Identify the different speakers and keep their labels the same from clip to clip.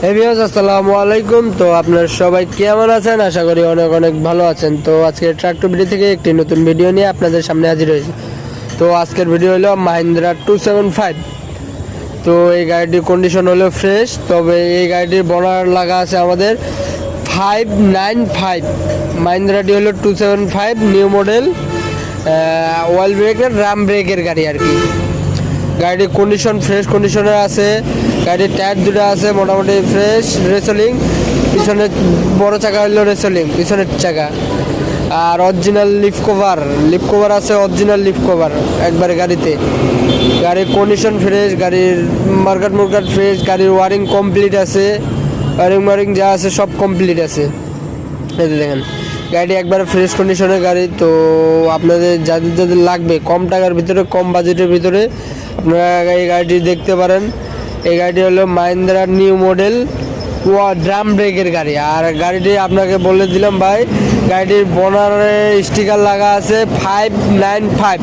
Speaker 1: আসসালামু আলাইকুম। তো আপনারা সবাই কেমন আছেন? আশা করি অনেক অনেক ভালো আছেন। তো আজকের ট্রাক্টর ভিডিও থেকে একটি নতুন ভিডিও নিয়ে আপনাদের সামনে হাজির হয়েছি। তো আজকের ভিডিও হলো মাহিন্দ্রা 275। তো এই গাড়িটির কন্ডিশন হলো ফ্রেশ, তবে এই গাড়িটির বর্ডার লাগা আছে আমাদের 595। মাহিন্দ্রাটি হলো 275 নিউ মডেল, ওয়েল ব্রেকের রাম ব্রেকের গাড়ি আর কি। গাড়িটির কন্ডিশন ফ্রেশ কন্ডিশনে আছে। গাড়ির টায়ার দুটো আছে মোটামুটি ফ্রেশ, রেসলিং। পিছনে বড় চাকা হলো রেসলিং পিছনের চাকা। আর অরিজিনাল লিফ কভার আছে, অরিজিনাল লিফ কভার একবারে গাড়িতে। গাড়ির কন্ডিশন ফ্রেশ, গাড়ির মার্কাট ফ্রেশ, গাড়ির ওয়ারিং কমপ্লিট আছে। ওয়ারিং যা আছে সব কমপ্লিট আছে। এই যে দেখেন গাড়িটি একবারে ফ্রেশ কন্ডিশনের গাড়ি। তো আপনাদের যাদের লাগবে কম টাকার ভিতরে, কম বাজেটের ভিতরে, আপনারা এই গাড়িটি দেখতে পারেন। এই গাড়িটি হলো মাহিন্দ্রা নিউ মডেল ড্রাম ব্রেকের গাড়ি। আর গাড়িটি আপনাকে বলে দিলাম ভাই, গাড়িটির বনারে স্টিকার লাগা আছে 595।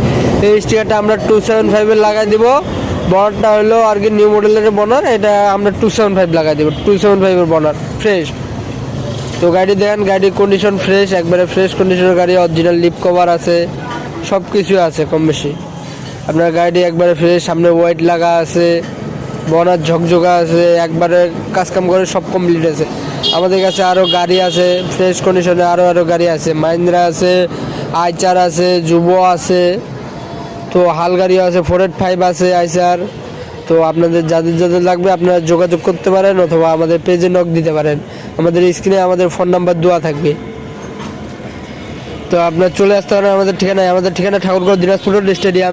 Speaker 1: এই স্টিকারটা আমরা 275-এর লাগাই দিব। বনারটা হলো আর কি নিউ মডেলের বনার, এটা আমরা 275 লাগাই দিব। 275-এর বনার ফ্রেশ। তো গাড়ি দেখেন, গাড়ির কন্ডিশন ফ্রেশ, একবারে ফ্রেশ কন্ডিশনের গাড়ি। অরিজিনাল লিপ কভার আছে, সব কিছু আছে কম বেশি। আপনার গাড়িটি একবারে ফ্রেশ, সামনে হোয়াইট লাগা আছে, বনার ঝকঝকা আছে, একবারে কাজকাম করে সব কমপ্লিট আছে। আমাদের কাছে আরও গাড়ি আছে ফ্রেশ কন্ডিশনে, আরও গাড়ি আছে। মাহিন্দ্রা আছে, আইচার আছে, যুব আছে, তো হাল গাড়িও আছে, 485 আছে আইচার। তো আপনাদের যাদের লাগবে আপনারা যোগাযোগ করতে পারেন, অথবা আমাদের পেজে নক দিতে পারেন। আমাদের স্ক্রিনে আমাদের ফোন নাম্বার দেওয়া থাকবে। তো আপনার চলে আসতে পারেন আমাদের ঠিকানায়। আমাদের ঠিকানা ঠাকুরগাঁও দিনাজপুর স্টেডিয়াম।